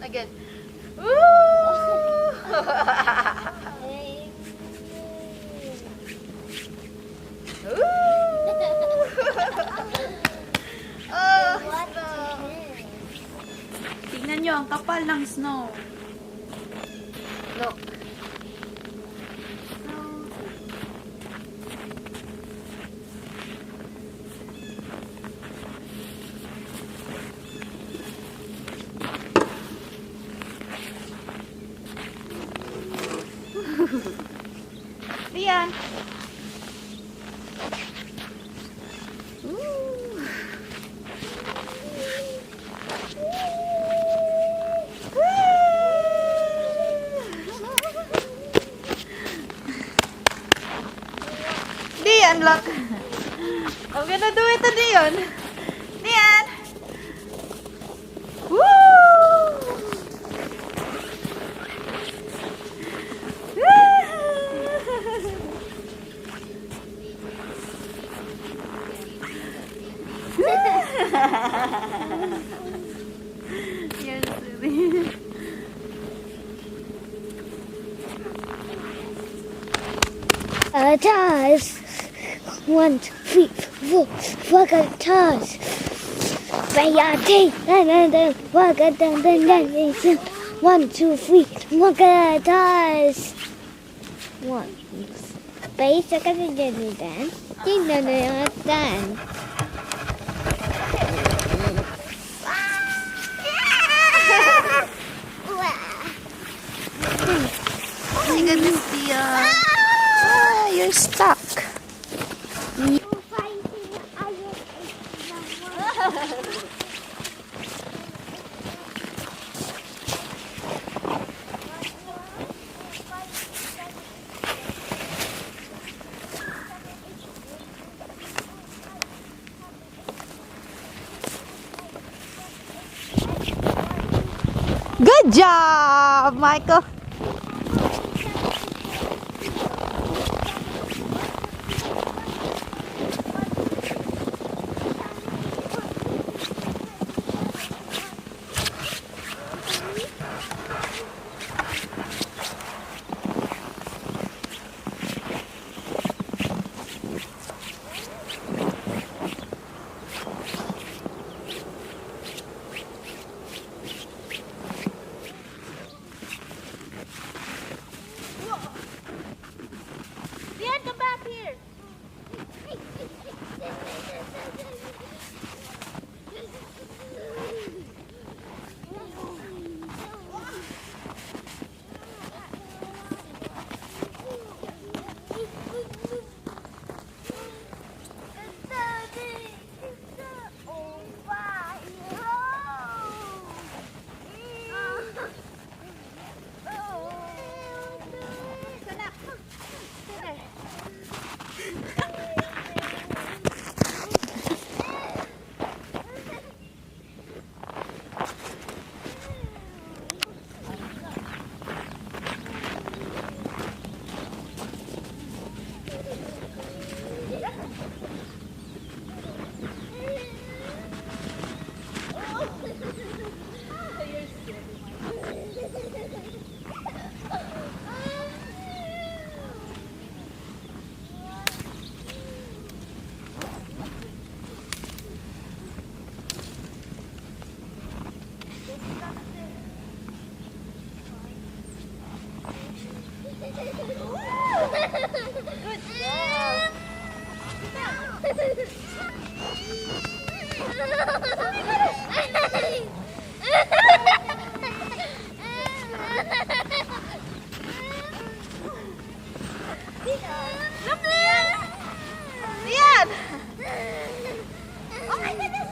Again. Woo! Oh, snow. Tingnan nyo, ang kapal ng snow. Look. Rian. Dian, look. I'm gonna do it to Dion. Dian. Woo! You're silly. Tires. 1, 2, 3, 4, 5 tires. Bayati. 1, 2, 3, 4 tires. 1. Base ka na dyan. Tingnan na yung atan. Oh my goodness, Dion. You're stuck. Good job, Michael. Dian, come back here. Dian. Oh my goodness!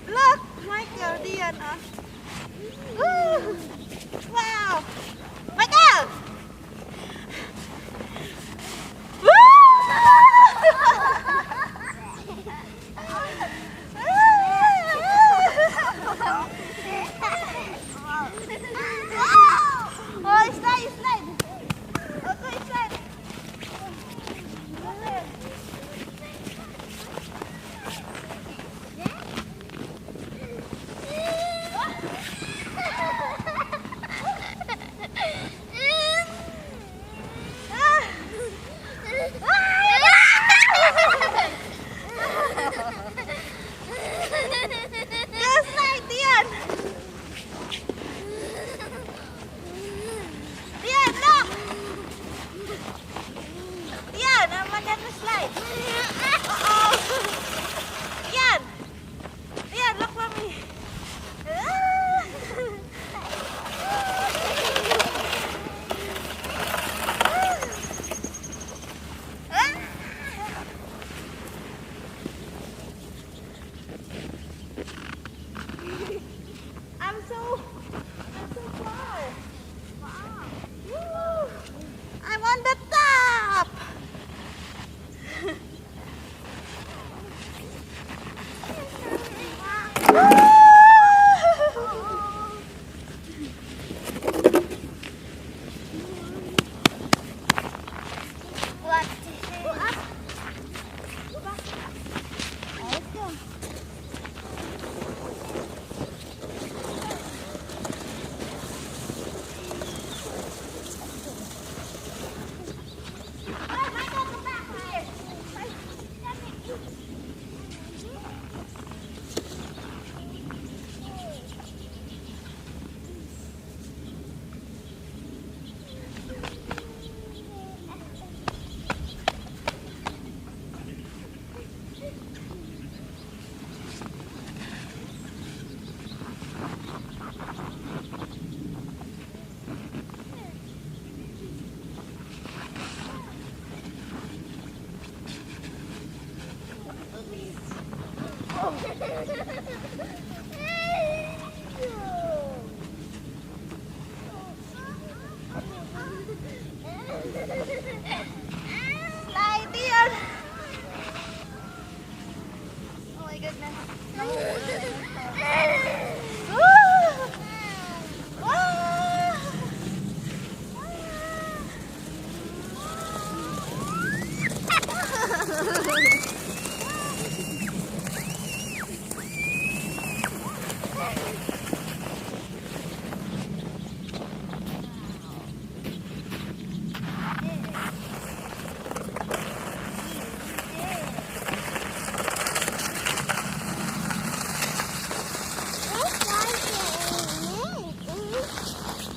Look, Michael, Dian. Wow. Michael. Oh, slide, slide!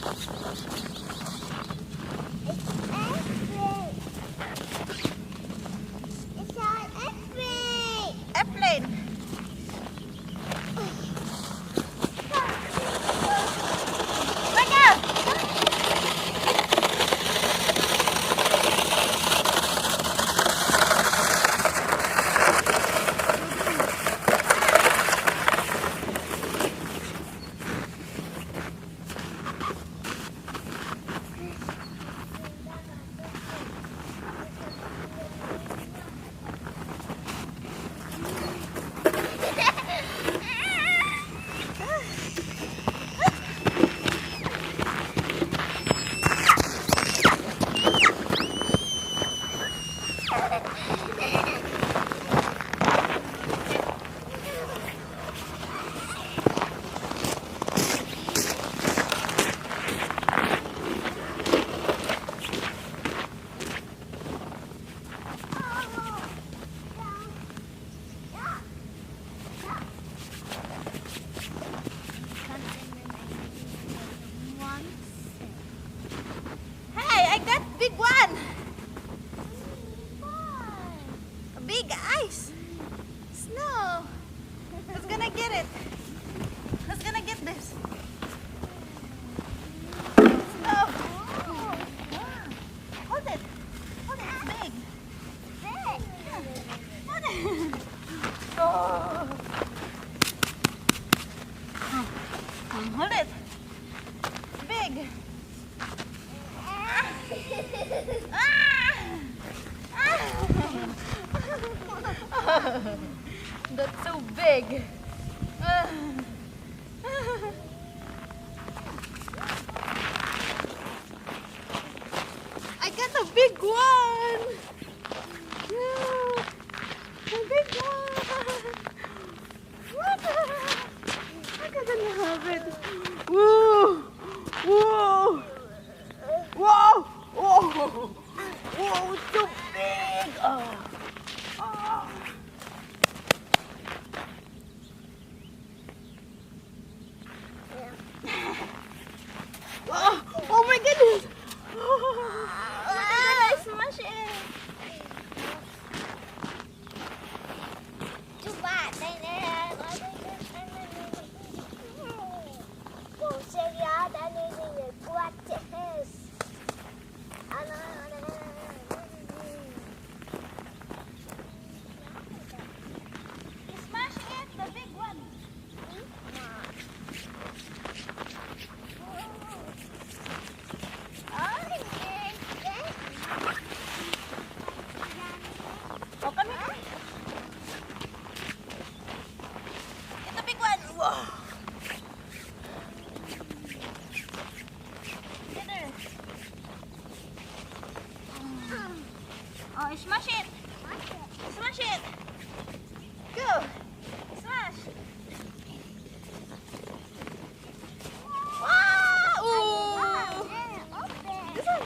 It's an airplane. Airplane. Michael! Hey, I got big one. A big ice. Snow. Who's gonna get it? Who's gonna get this? Snow. Hold it. Hold it. It's big. Hold it. Oh. Hold it. Big. That's so big. I got a big one. Yeah, a big one. What? Look at the have it. Whoa! Whoa! Whoa! Whoa! Whoa! It's so big! Oh. Oh. Oh, oh my goodness! Oh my goodness! Smash it! Too bad. Smash it! The big one! Oh, come here! Get the big one! Whoa! Get there! Oh, smash it! Smash it! Go! Smash! Wow! Ooh! This one!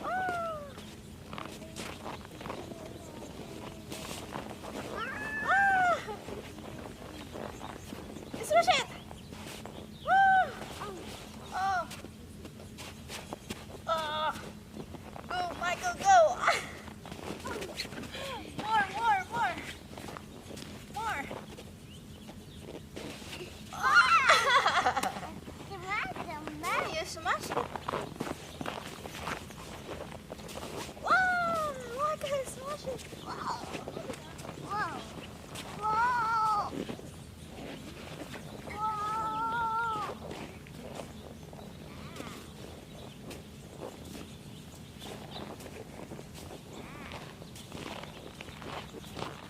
Oh! Ah! Smash it! Woo! Oh! Oh! Go, Michael, go! More! Ah! You smashed it. Wow! Look at it, smash it.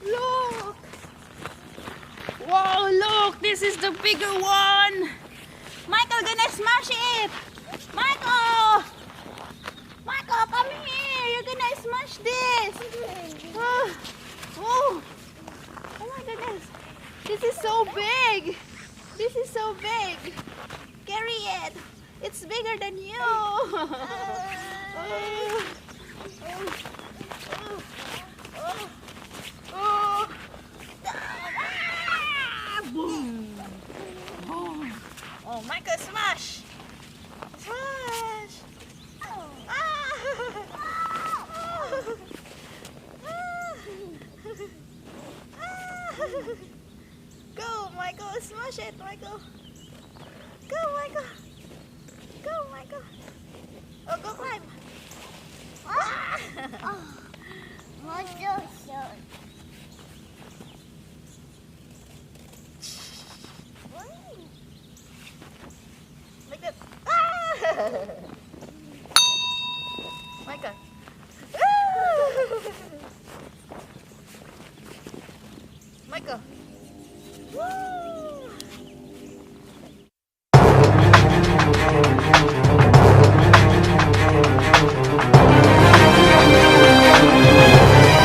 Look! Wow, look! This is the bigger one! Michael gonna smash it! Michael! Michael, come here! You're gonna smash this! Oh, oh. Oh my goodness! This is so big! This is so big! Carry it! It's bigger than you! Oh. Oh. Ah! Boom! Boom! Oh, Michael, smash! Smash! Ah! Go, Michael! Smash it, Michael! Go, Michael! Go, Michael! Oh, go climb! Oh, what's so short? Like that. Ah! Michael. Michael. Woo!